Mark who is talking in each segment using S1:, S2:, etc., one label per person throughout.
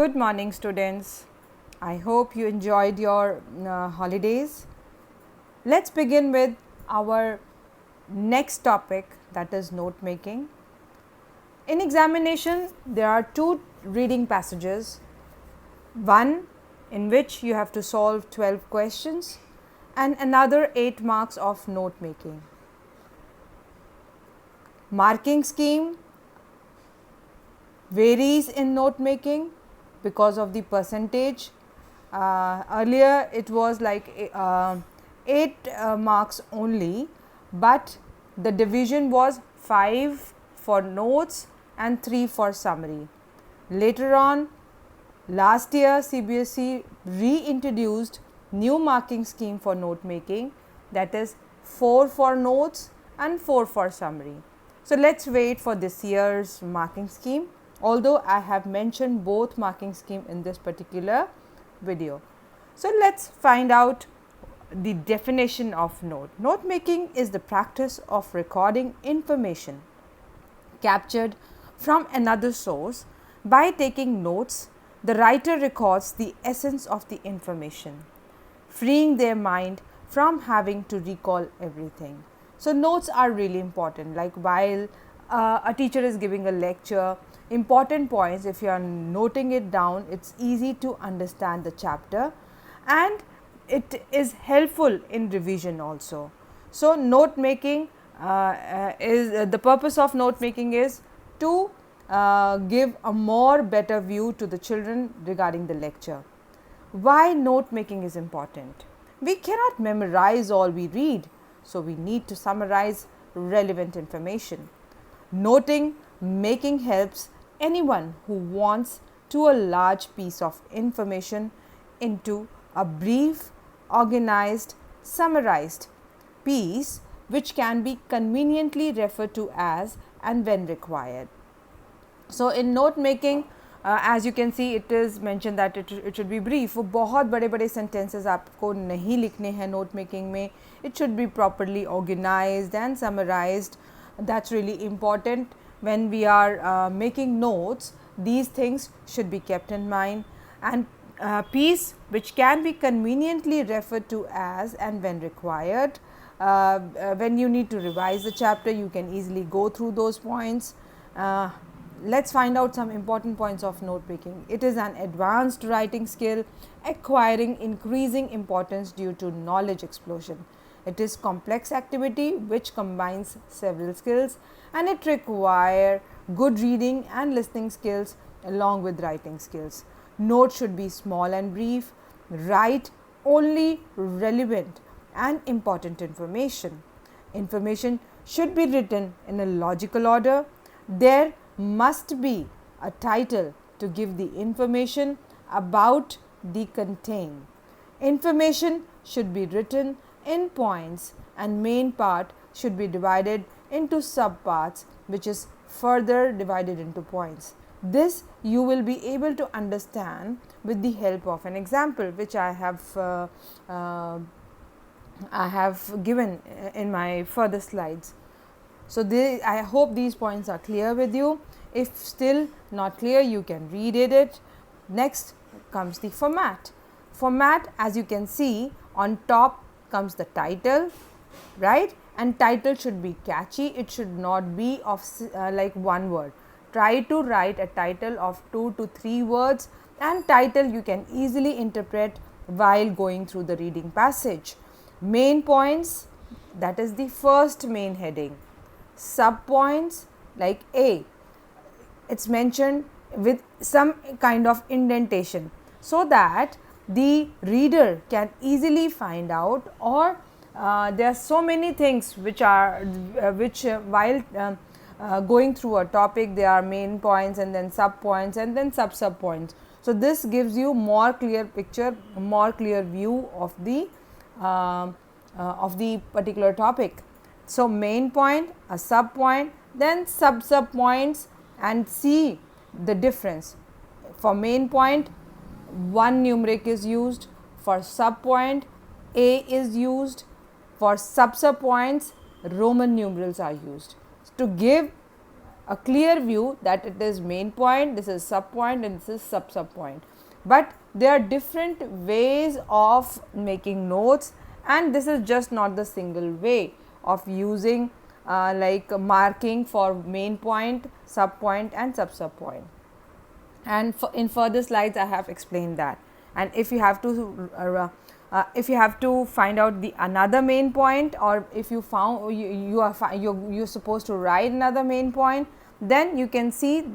S1: Good morning, students. I hope you enjoyed your holidays. Let's begin with our next topic, that is note making. In examination, there are two reading passages, one in which you have to solve 12 questions and another 8 marks of note making. Marking scheme varies in note making because of the percentage. Earlier it was like 8 marks only, but the division was 5 for notes and 3 for summary. Later on, last year CBSE reintroduced new marking scheme for note making, that is 4 for notes and 4 for summary. So, let us wait for this year's marking scheme, although I have mentioned both marking scheme in this particular video. So, let us find out the definition of note. Note making is the practice of recording information captured from another source. By taking notes, the writer records the essence of the information, freeing their mind from having to recall everything. So, notes are really important, like while a teacher is giving a lecture, important points, if you are noting it down, it is easy to understand the chapter and it is helpful in revision also. So, note making is the purpose of note making is to give a more better view to the children regarding the lecture. Why note making is important? We cannot memorize all we read, so we need to summarize relevant information. Noting making helps anyone who wants to a large piece of information into a brief, organized, summarized piece which can be conveniently referred to as and when required. So, in note making, as you can see, it is mentioned that it should be brief. वो बहुत बड़े बड़े sentences आपको नहीं लिखने हैं note making में. It should be properly organized and summarized. That's really important. When we are making notes, these things should be kept in mind, and piece which can be conveniently referred to as and when required. When you need to revise the chapter, you can easily go through those points. Let us find out some important points of note making. It is an advanced writing skill acquiring increasing importance due to knowledge explosion. It is complex activity which combines several skills, and it requires good reading and listening skills along with writing skills. Notes should be small and brief. Write only relevant and important information. Information should be written in a logical order. There must be a title to give the information about the content. Information should be written in points, and main part should be divided into subparts, which is further divided into points. This you will be able to understand with the help of an example which I have given in my further slides. So, I hope these points are clear with you. If still not clear, you can read it. Next comes the format. Format, as you can see, on top comes the title, right? And title should be catchy. It should not be of like one word. Try to write a title of 2 to 3 words, and title you can easily interpret while going through the reading passage. Main points, that is the first main heading. Sub points like A, it's mentioned with some kind of indentation, so that the reader can easily find out, or there are so many things which are while going through a topic, there are main points and then sub points and then sub points. So, this gives you more clear picture, more clear view of the particular topic. So, main point, a sub point, then sub points, and see the difference. For main point, one numeric is used. For sub point, A is used. For sub points, Roman numerals are used to give a clear view that it is main point, this is sub point, and this is sub point. But there are different ways of making notes, and this is just not the single way of using like marking for main point, sub point, and sub point. And in further slides I have explained that. And if you have to find out the another main point, or if you found you're supposed to write another main point, then you can see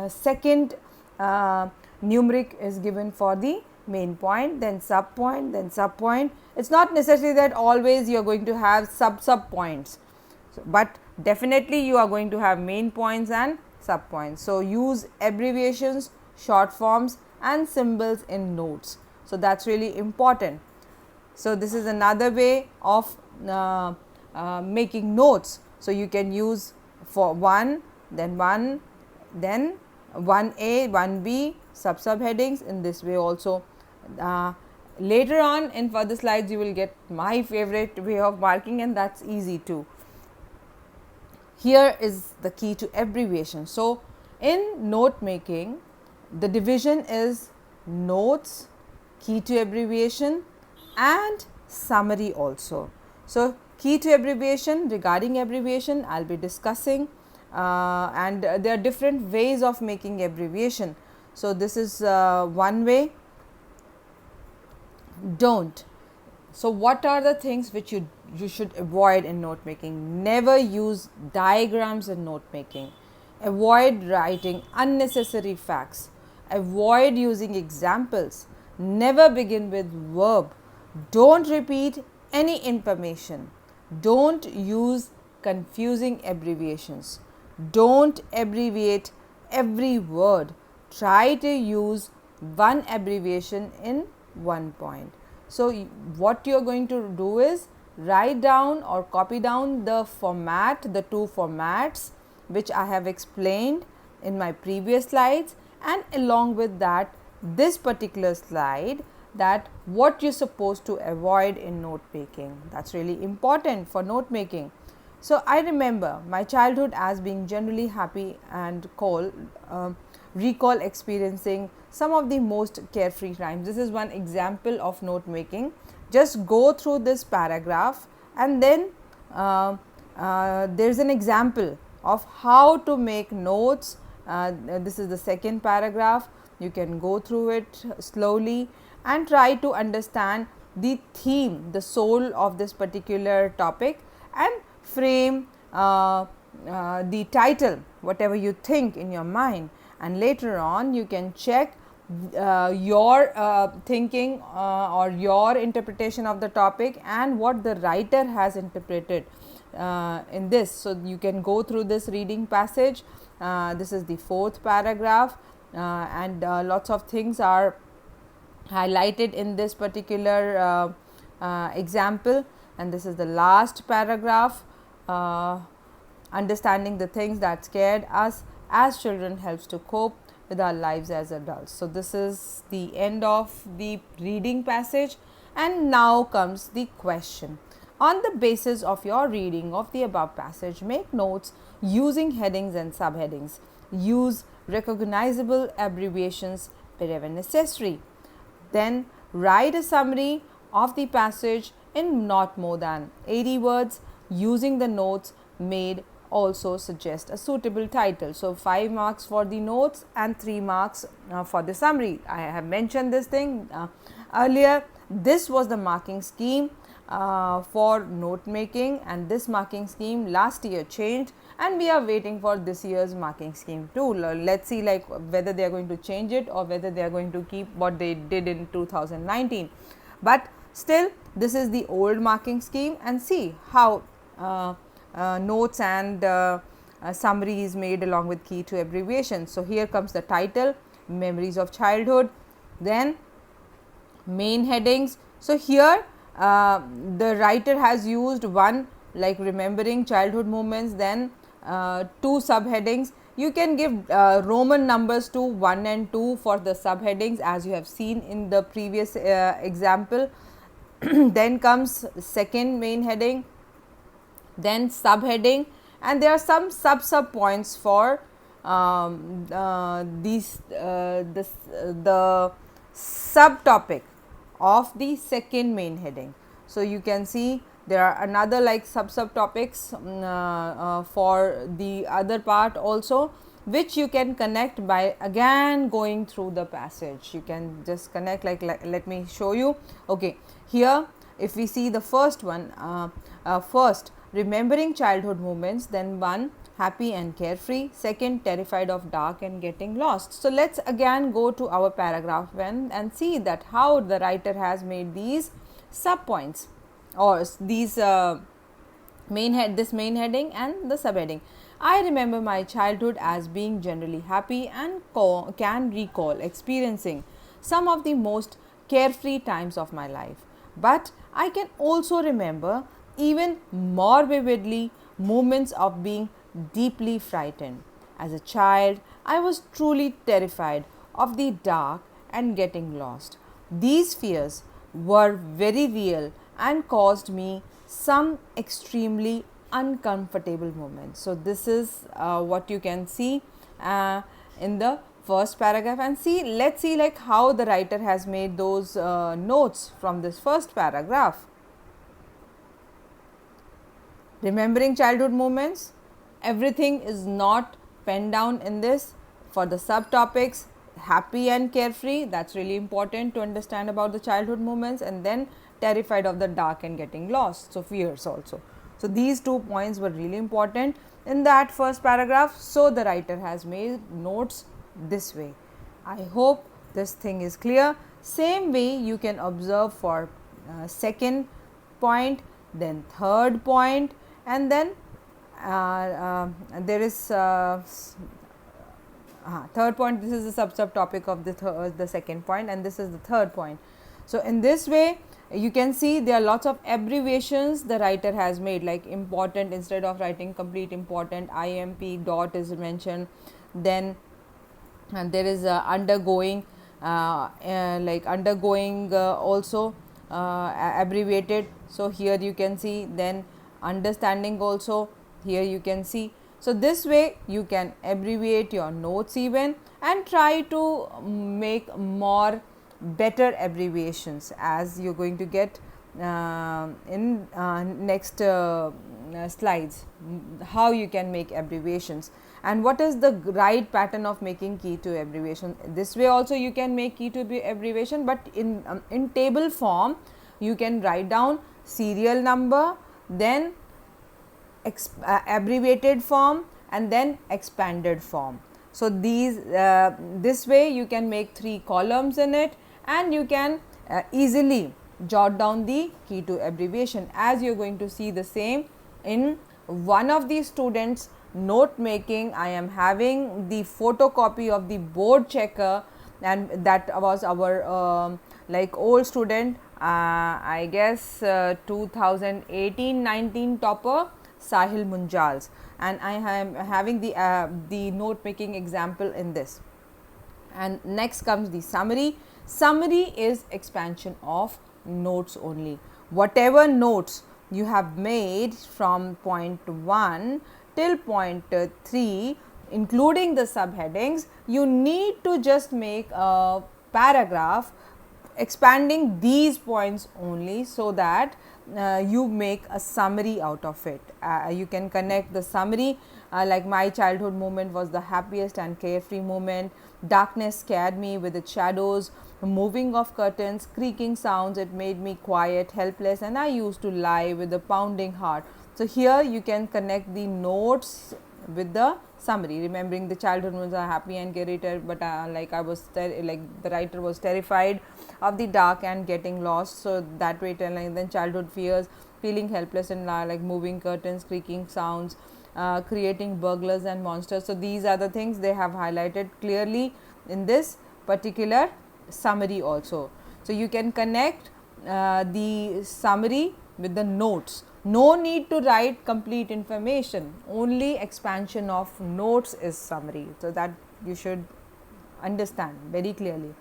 S1: second numeric is given for the main point, then sub point, then sub point. It's not necessary that always you are going to have sub points, but definitely you are going to have main points and sub points. So, use abbreviations, short forms, and symbols in notes. So, that is really important. So, this is another way of making notes. So, you can use for 1, then 1A, 1B, subheadings in this way also. Later on in further slides you will get my favorite way of marking, and that is easy too. Here is the key to abbreviation. So, in note making, the division is notes, key to abbreviation, and summary also. So, key to abbreviation, regarding abbreviation I will be discussing, and there are different ways of making abbreviation. So, this is one way. Don't. So, what are the things which you should avoid in note making? Never use diagrams in note making. Avoid writing unnecessary facts. Avoid using examples. Never begin with verb. Don't repeat any information. Don't use confusing abbreviations. Don't abbreviate every word. Try to use one abbreviation in one point. So, what you are going to do is write down or copy down the format, the two formats which I have explained in my previous slides, and along with that this particular slide, that what you are supposed to avoid in note making. That is really important for note making. So, I remember my childhood as being generally happy and recall experiencing some of the most carefree times. This is one example of note making. Just go through this paragraph, and then there is an example of how to make notes. This is the second paragraph. You can go through it slowly and try to understand the theme, the soul of this particular topic, and frame the title, whatever you think in your mind. And later on you can check your thinking or your interpretation of the topic and what the writer has interpreted in this. So, you can go through this reading passage. This is the fourth paragraph, and lots of things are highlighted in this particular example, and this is the last paragraph. Understanding the things that scared us as children helps to cope with our lives as adults. So, this is the end of the reading passage, and now comes the question. On the basis of your reading of the above passage, make notes using headings and subheadings. Use recognizable abbreviations wherever necessary. Then write a summary of the passage in not more than 80 words. Using the notes made also suggest a suitable title. So, 5 marks for the notes and 3 marks for the summary. I have mentioned this thing earlier. This was the marking scheme for note making, and this marking scheme last year changed, and we are waiting for this year's marking scheme too. Let us see like whether they are going to change it or whether they are going to keep what they did in 2019. But still, this is the old marking scheme, and see how notes and summary is made along with key to abbreviation. So, here comes the title, memories of childhood, then main headings. So, here the writer has used one like remembering childhood moments, then 2 subheadings. You can give Roman numbers to 1 and 2 for the subheadings, as you have seen in the previous example. Then comes second main heading, then subheading, and there are some sub points for the subtopic of the second main heading. So, you can see there are another like subtopics for the other part also, which you can connect by again going through the passage. You can just connect like let me show you. Okay, here if we see the first one, first remembering childhood moments, then one happy and carefree, second terrified of dark and getting lost. So, let us again go to our paragraph 1 and see that how the writer has made these sub points or these this main heading and the subheading. I remember my childhood as being generally happy and can recall experiencing some of the most carefree times of my life. But I can also remember even more vividly moments of being deeply frightened. As a child, I was truly terrified of the dark and getting lost. These fears were very real and caused me some extremely uncomfortable moments. So, this is what you can see in the first paragraph, and see let us see like how the writer has made those notes from this first paragraph. Remembering childhood moments, everything is not penned down in this. For the subtopics, happy and carefree, that is really important to understand about the childhood moments, and then terrified of the dark and getting lost, so fears also. So, these 2 points were really important in that first paragraph. So, the writer has made notes this way. I hope this thing is clear. Same way you can observe for second point, then third point, and then there is third point. This is the subtopic of the second point, and this is the third point. So, in this way you can see there are lots of abbreviations the writer has made, like important, instead of writing complete important, IMP dot is mentioned. Then there is undergoing, like undergoing also abbreviated. So, here you can see, then understanding also here you can see. So, this way you can abbreviate your notes even and try to make more better abbreviations, as you are going to get in next slides, how you can make abbreviations and what is the right pattern of making key to abbreviation. This way also you can make key to abbreviation, but in table form you can write down serial number, then abbreviated form, and then expanded form. So, this way you can make 3 columns in it, and you can easily jot down the key to abbreviation, as you are going to see the same in one of the students note making. I am having the photocopy of the board checker, and that was our like old student, I guess 2018-19 topper Sahil Munjals, and I am having the note making example in this. And next comes the summary. Summary is expansion of notes only. Whatever notes you have made from point 1 till point 3, including the subheadings, you need to just make a paragraph expanding these points only, so that you make a summary out of it. You can connect the summary like my childhood moment was the happiest and carefree moment, darkness scared me with its shadows, moving of curtains, creaking sounds, it made me quiet, helpless, and I used to lie with a pounding heart. So, here you can connect the notes with the summary. Remembering the childhood was a happy and carefree, but like I was like the writer was terrified of the dark and getting lost. So, that way telling, then childhood fears, feeling helpless and like moving curtains, creaking sounds, creating burglars and monsters. So, these are the things they have highlighted clearly in this particular summary also. So, you can connect the summary with the notes. No need to write complete information, only expansion of notes is summary. So, that you should understand very clearly.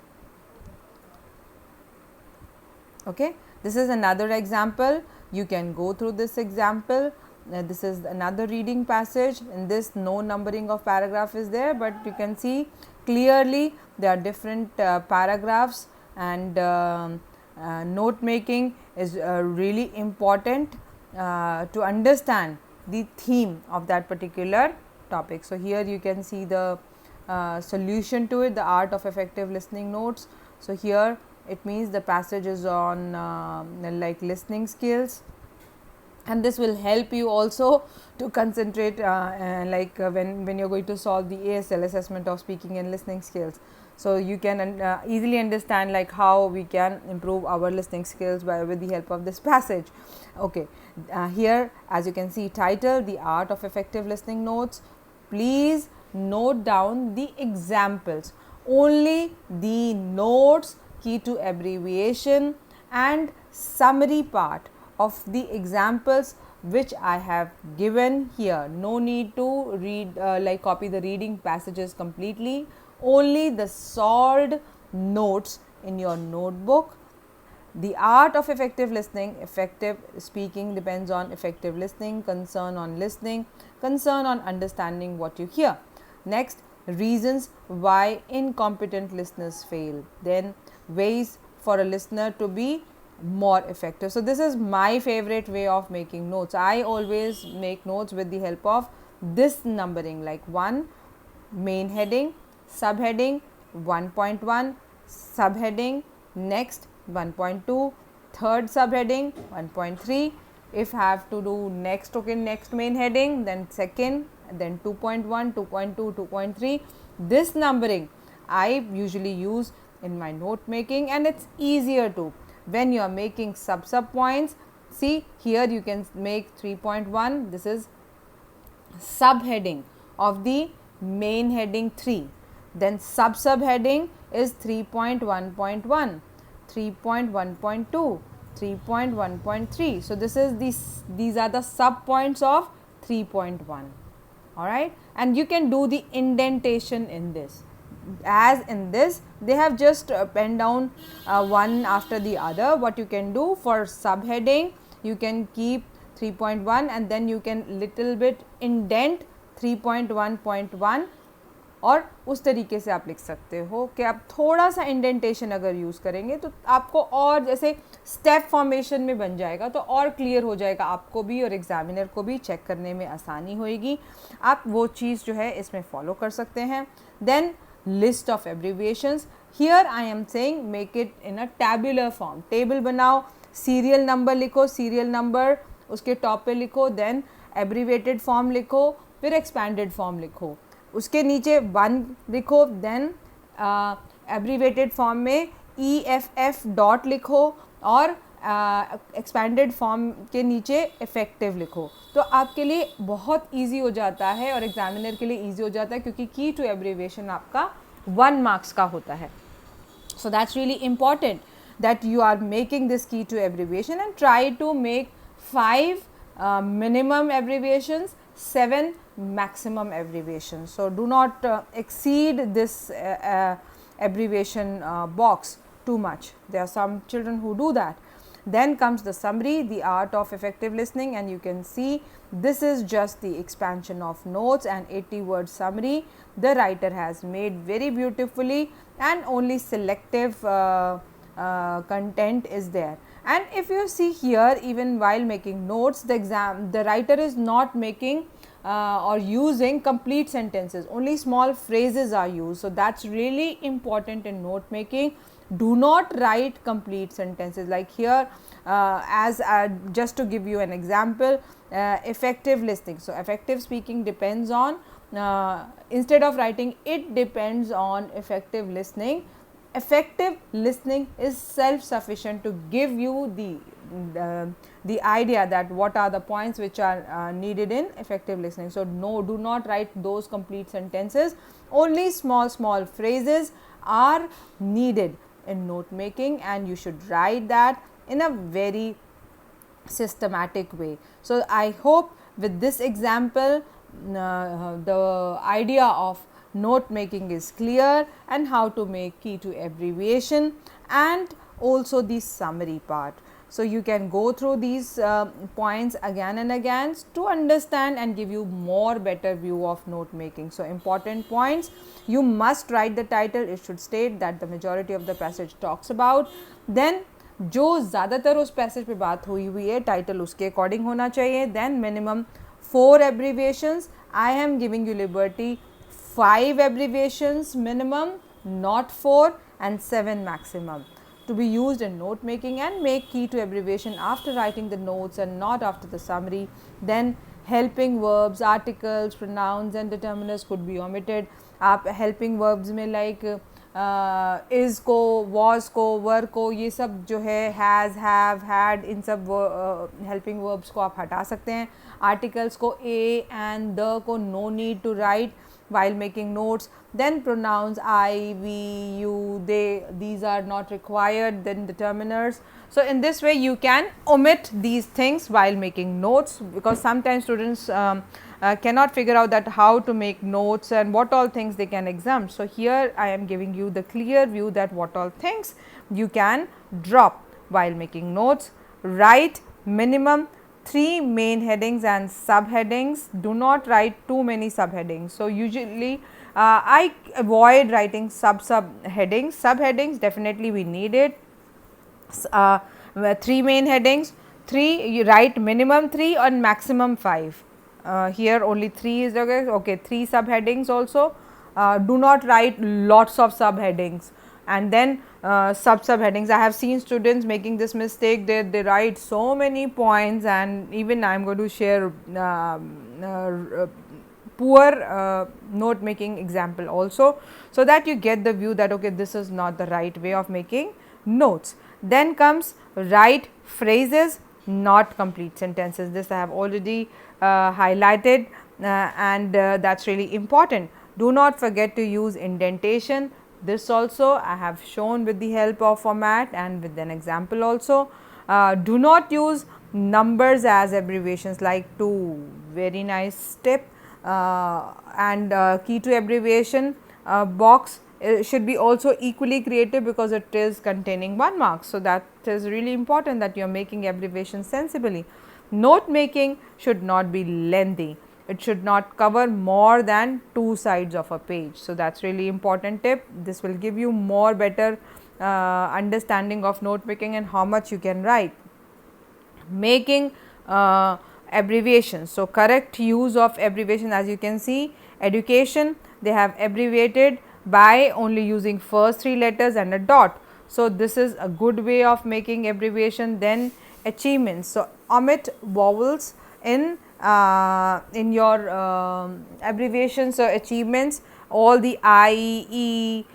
S1: Okay. This is another example. You can go through this example This is another reading passage. In this, no numbering of paragraph is there, but you can see clearly there are different paragraphs, and note making is really important to understand the theme of that particular topic. So, here you can see the solution to it, the art of effective listening notes. So, here it means the passage is on like listening skills, and this will help you also to concentrate when you are going to solve the ASL, assessment of speaking and listening skills. So, you can easily understand like how we can improve our listening skills with the help of this passage. Okay. Here, as you can see, title, the art of effective listening notes. Please note down the examples, only the notes, key to abbreviation and summary part of the examples which I have given here. No need to read copy the reading passages completely, only the solved notes in your notebook. The art of effective listening, effective speaking depends on effective listening, concern on listening, concern on understanding what you hear. Next, reasons why incompetent listeners fail. Then, ways for a listener to be more effective. So, this is my favorite way of making notes. I always make notes with the help of this numbering, like 1 main heading, subheading 1.1, subheading next 1.2, third subheading 1.3. If I have to do next, okay, next main heading, then second, then 2.1, 2.2, 2.3. This numbering I usually use in my note making, and it's easier to when you are making sub points. See, here you can make 3.1, this is subheading of the main heading 3, then subheading is 3.1.1, 3.1.2, 3.1.3. So, this is these are the sub points of 3.1. all right, and you can do the indentation in this. As in this, they have just penned down one after the other. What you can do for subheading, you can keep 3.1 and then you can little bit indent 3.1.1, और उस तरीके से आप लिख सकते हो कि आप थोड़ा सा इंडेंटेशन अगर यूज़ करेंगे तो आपको और जैसे स्टेप फॉर्मेशन में बन जाएगा, तो और क्लियर हो जाएगा आपको भी और एग्जामिनर को भी चेक करने में आसानी होएगी. आप वो चीज़ जो है इसमें फॉलो कर सकते हैं. Then list of abbreviations, here I am saying make it in a tabular form. Table बनाओ, सीरियल नंबर लिखो, सीरियल नंबर उसके टॉप पे लिखो, देन एब्रीवेटेड फॉर्म लिखो, फिर एक्सपैंडेड फॉर्म लिखो, उसके नीचे 1 लिखो, देन एब्रीवेटेड फॉर्म में EFF डॉट लिखो और एक्सपैंडेड फॉर्म के नीचे इफेक्टिव लिखो. तो आपके लिए बहुत इजी हो जाता है और एग्जामिनर के लिए इजी हो जाता है, क्योंकि की टू एब्रीविएशन आपका 1 मार्क्स का होता है. So that's really important that you are making this key to abbreviation, and try to make 5 minimum abbreviations, 7 maximum abbreviations. So, do not exceed this abbreviation box too much. There are some children who do that. Then comes the summary, the art of effective listening, and you can see this is just the expansion of notes and 80 word summary. The writer has made very beautifully, and only selective content is there. And if you see here, even while making notes, the writer is not making or using complete sentences, only small phrases are used. So, that is really important in note making. Do not write complete sentences, like here as just to give you an example, effective listening. So, effective speaking depends on, instead of writing it depends on effective listening, effective listening is self sufficient to give you the idea that what are the points which are needed in effective listening. So, no, do not write those complete sentences, only small phrases are needed in note making, and you should write that in a very systematic way. So, I hope with this example the idea of note making is clear, and how to make key to abbreviation, and also the summary part. So, you can go through these points again and again to understand and give you more better view of note making. So, important points, you must write the title, it should state that the majority of the passage talks about. Then जो ज़्यादातर उस passage पे बात हुई है title उसके according होना चाहिए. Then minimum 4 abbreviations. I am giving you liberty 5 abbreviations minimum, not 4, and 7 maximum to be used in note making, and make key to abbreviation after writing the notes and not after the summary. Then helping verbs, articles, pronouns and determiners could be omitted. आप helping verbs में like is को, was को, were को, ये सब जो है has, have, had, इन सब helping verbs को आप हटा सकते हैं. articles को a and the को no need to write while making notes. Then pronouns I, we, you, they, these are not required. Then determiners. So, in this way you can omit these things while making notes, because sometimes students cannot figure out that how to make notes and what all things they can exempt. So, here I am giving you the clear view that what all things you can drop while making notes. Write minimum 3 main headings and subheadings. Do not write too many subheadings. So, usually I avoid writing subheadings. Subheadings definitely we need it. 3 main headings, 3 you write minimum 3 and maximum 5. Here only 3 is okay. 3 subheadings also. Do not write lots of subheadings and then subheadings. I have seen students making this mistake, they write so many points, and even I am going to share poor note making example also, so that you get the view that okay, this is not the right way of making notes. Then comes write phrases, not complete sentences. This I have already highlighted and that is really important. Do not forget to use indentation. This also I have shown with the help of format and with an example also. Do not use numbers as abbreviations, like 2, very nice tip. And key to abbreviation box should be also equally creative, because it is containing 1 mark. So, that is really important that you are making abbreviation sensibly. Note making should not be lengthy. It should not cover more than 2 sides of a page. So, that is really important tip. This will give you more better understanding of note making and how much you can write. Making abbreviations. So, correct use of abbreviation, as you can see, education they have abbreviated by only using first 3 letters and a dot. So, this is a good way of making abbreviation. Then achievements. So, omit vowels in your abbreviation. So, achievements, all the I, E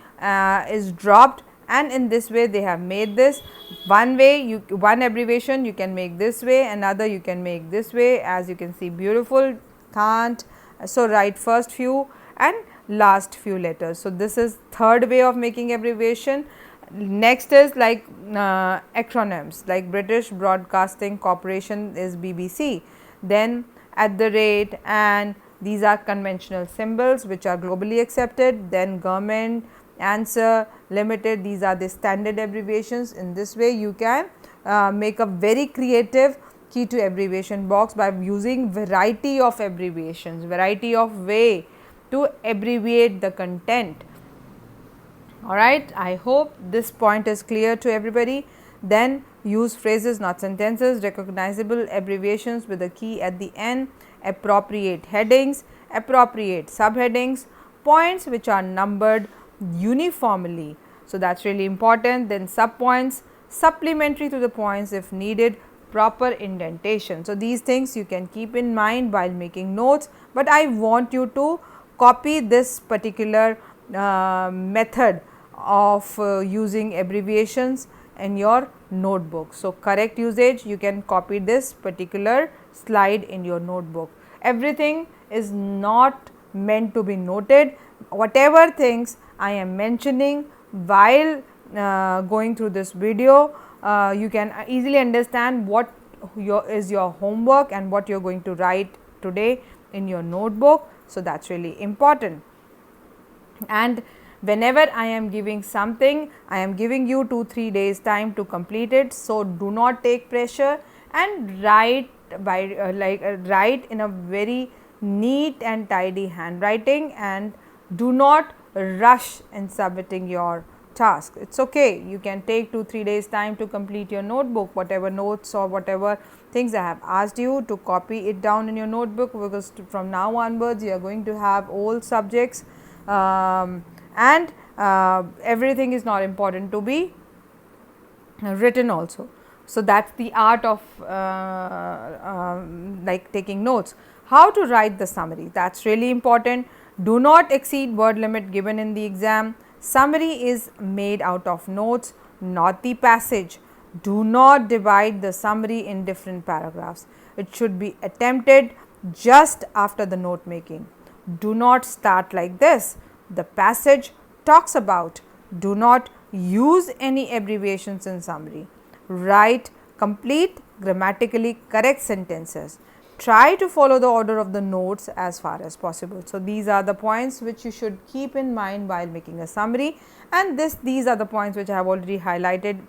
S1: is dropped, and in this way they have made this. One way, one abbreviation you can make this way, another you can make this way, as you can see, beautiful, can't. So, write first few and last few letters. So, this is third way of making abbreviation. Next is like acronyms, like British Broadcasting Corporation is BBC. Then at the rate, and these are conventional symbols which are globally accepted. Then government, answer, limited, these are the standard abbreviations. In this way you can make a very creative key to abbreviation box by using variety of abbreviations, variety of way to abbreviate the content. Alright, I hope this point is clear to everybody. Then use phrases, not sentences, recognizable abbreviations with a key at the end, appropriate headings, appropriate subheadings, points which are numbered uniformly. So, that is really important. Then subpoints, supplementary to the points if needed, proper indentation. So, these things you can keep in mind while making notes, but I want you to copy this particular method of using abbreviations in your notebook. So, correct usage, you can copy this particular slide in your notebook. Everything is not meant to be noted. Whatever things I am mentioning while going through this video, you can easily understand what is your homework and what you are going to write today in your notebook. So, that is really important. And Whenever I am giving something, I am giving you 2-3 days time to complete it. So, do not take pressure and write by write in a very neat and tidy handwriting, and do not rush in submitting your task. It is okay, you can take 2-3 days time to complete your notebook, whatever notes or whatever things I have asked you to copy it down in your notebook, because from now onwards you are going to have all subjects, and everything is not important to be written also. So, that is the art of like taking notes. How to write the summary, that is really important. Do not exceed word limit given in the exam. Summary is made out of notes, not the passage. Do not divide the summary in different paragraphs. It should be attempted just after the note making. Do not start like this. The passage talks about. Do not use any abbreviations in summary. Write complete, grammatically correct sentences. Try to follow the order of the notes as far as possible. So, these are the points which you should keep in mind while making a summary, and these are the points which I have already highlighted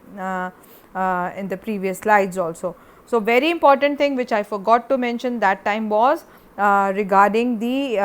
S1: in the previous slides also. So, very important thing which I forgot to mention that time was regarding the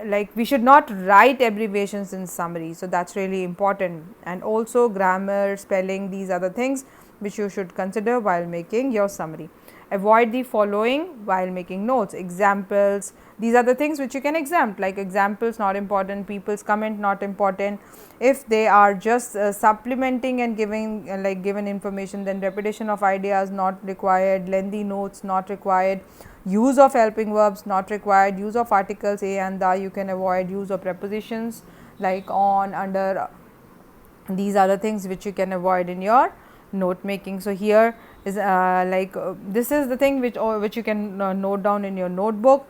S1: like we should not write abbreviations in summary. So, that is really important, and also grammar, spelling, these are the things which you should consider while making your summary. Avoid the following while making notes. Examples, these are the things which you can exempt, like examples not important, people's comment not important. If they are just supplementing and giving like given information, then repetition of ideas not required, lengthy notes not required, use of helping verbs not required, use of articles a and the you can avoid, use of prepositions like on, under, these are the things which you can avoid in your note making. So, here is this is the thing which you can note down in your notebook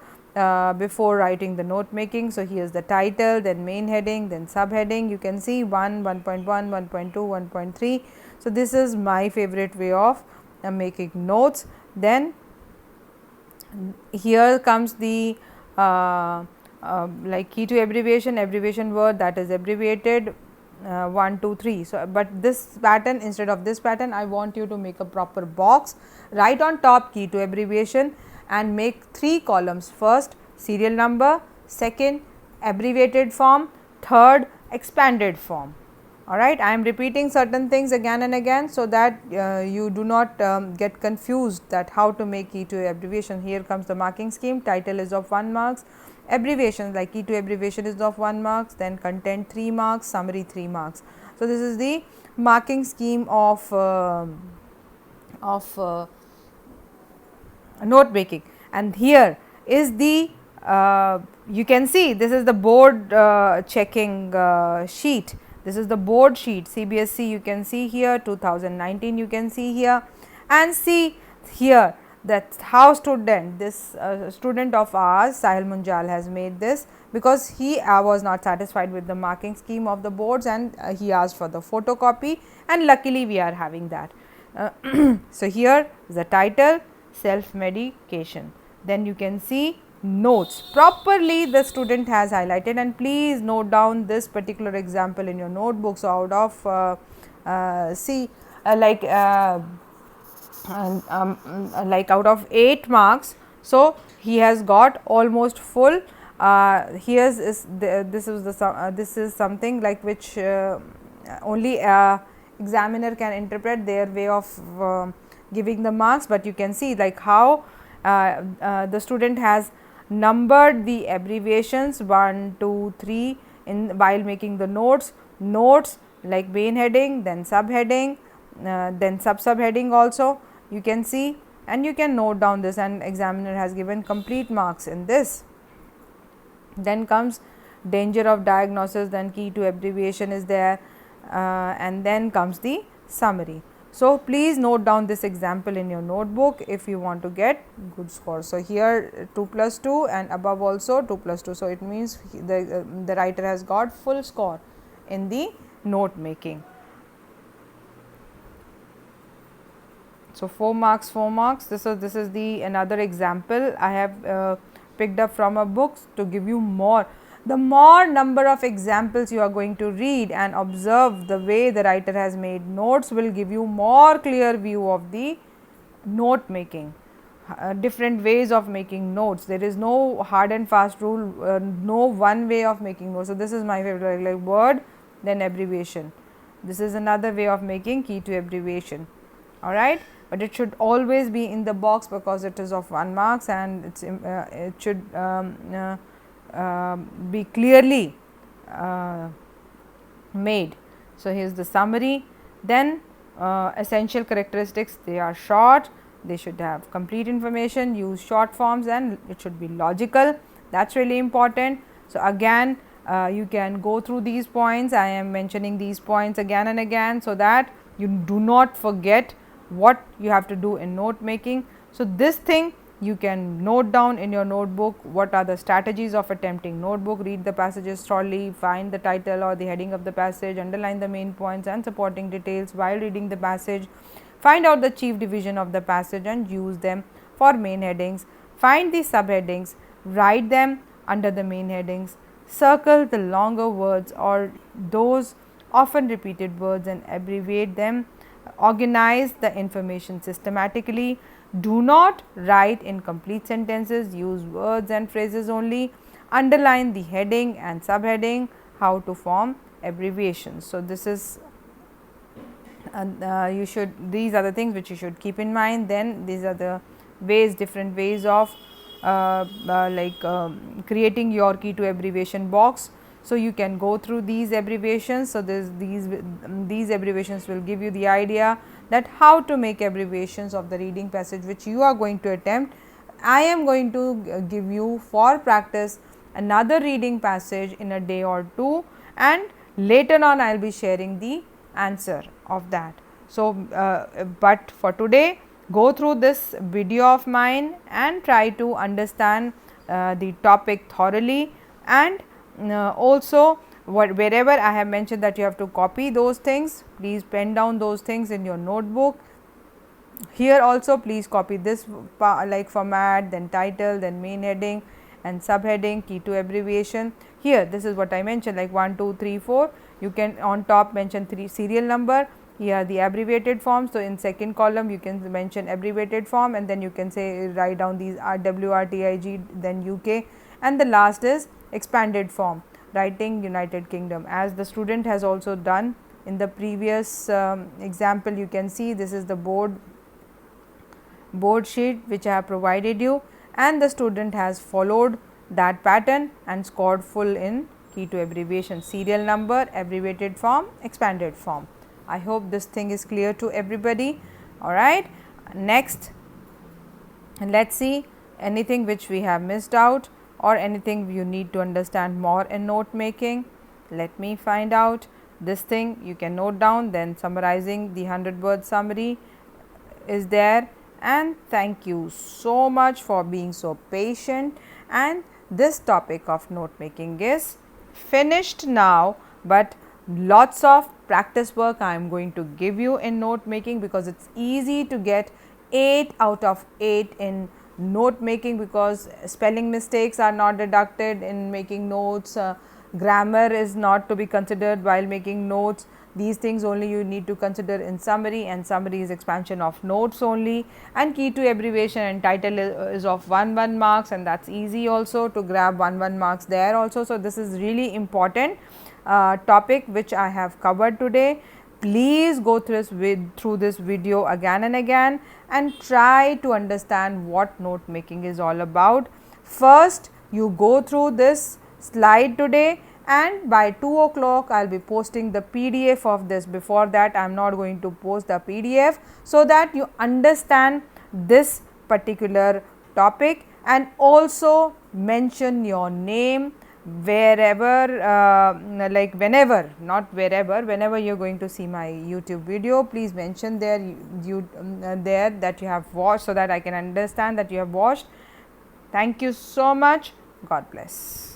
S1: before writing the note making. So, here is the title, then main heading, then subheading, you can see 1, 1.1, 1.2, 1.3. So, this is my favorite way of making notes. Then here comes the like key to abbreviation, abbreviation word that is abbreviated 1, 2, 3. So, but this pattern, instead of this pattern, I want you to make a proper box, write on top key to abbreviation and make 3 columns. First serial number, second abbreviated form, third expanded form. Alright, I am repeating certain things again and again, so that you do not get confused that how to make key to abbreviation. Here comes the marking scheme. Title is of 1 marks, abbreviations like key to abbreviation is of 1 marks, then content 3 marks, summary 3 marks. So, this is the marking scheme of note making, and here is the you can see this is the board checking sheet. This is the board sheet CBSE, you can see here 2019, you can see here, and see here that how student, this student of ours Sahil Munjal has made this, because he was not satisfied with the marking scheme of the boards, and he asked for the photocopy, and luckily we are having that. So, here is the title, self medication. Then you can see notes properly the student has highlighted, and please note down this particular example in your notebook. So, out of like out of 8 marks, so he has got almost full. Here is this is something like which only examiner can interpret their way of giving the marks, but you can see like how the student has numbered the abbreviations 1, 2, 3 in while making the notes like main heading, then subheading, then subheading also you can see, and you can note down this, and examiner has given complete marks in this. Then comes danger of diagnosis, then key to abbreviation is there, and then comes the summary. So, please note down this example in your notebook if you want to get good score. So, here 2 plus 2 and above also 2 plus 2. So, it means the writer has got full score in the note making. So, 4 marks, 4 marks. This is the another example I have picked up from a book to give you more. The more number of examples you are going to read and observe the way the writer has made notes will give you more clear view of the note making. Different ways of making notes. There is no hard and fast rule, no one way of making notes. So, this is my favorite, like word then abbreviation. This is another way of making key to abbreviation, alright, but it should always be in the box because it is of 1 marks and it should be clearly made. So, here is the summary. Then essential characteristics, they are short, they should have complete information, use short forms and it should be logical, that is really important. So, again you can go through these points, I am mentioning these points again and again, so that you do not forget what you have to do in note making. So, this thing you can note down in your notebook, what are the strategies of attempting notebook, read the passages thoroughly, find the title or the heading of the passage, underline the main points and supporting details while reading the passage, find out the chief division of the passage and use them for main headings, find the subheadings, write them under the main headings, circle the longer words or those often repeated words and abbreviate them, organize the information systematically, do not write incomplete sentences, use words and phrases only, underline the heading and subheading, how to form abbreviations. So, this is you should, these are the things which you should keep in mind. Then these are the ways, different ways of creating your key to abbreviation box. So, you can go through these abbreviations. So, these abbreviations will give you the idea that how to make abbreviations of the reading passage which you are going to attempt. I am going to give you for practice another reading passage in a day or two and later on I will be sharing the answer of that. So, but for today go through this video of mine and try to understand the topic thoroughly, and also wherever I have mentioned that you have to copy those things, please pen down those things in your notebook. Here also please copy this like format, then title, then main heading and subheading, key to abbreviation. Here this is what I mentioned, like 1, 2, 3, 4, you can on top mention 3 serial number, here the abbreviated form. So, in second column you can mention abbreviated form and then you can say write down these WRTIG, then UK, and the last is expanded form, writing United Kingdom, as the student has also done in the previous example. You can see this is the board sheet which I have provided you, and the student has followed that pattern and scored full in key to abbreviation, serial number, abbreviated form, expanded form. I hope this thing is clear to everybody. All right. Next, let us see anything which we have missed out or anything you need to understand more in note making. Let me find out this thing you can note down, then summarizing the 100-word summary is there. And thank you so much for being so patient, and this topic of note making is finished now, but lots of practice work I am going to give you in note making, because it is easy to get 8 out of 8 in note making, because spelling mistakes are not deducted in making notes, grammar is not to be considered while making notes. These things only you need to consider in summary, and summary is expansion of notes only, and key to abbreviation and title is of 1 marks, and that is easy also to grab 1 marks there also. So, this is really important topic which I have covered today. Please go through this video again and again and try to understand what note making is all about. First you go through this slide today, and by 2 o'clock I will be posting the PDF of this. Before that I am not going to post the PDF, so that you understand this particular topic, and also mention your name wherever like whenever, not wherever, whenever you are going to see my YouTube video, please mention there there that you have watched, so that I can understand that you have watched. Thank you so much. God bless.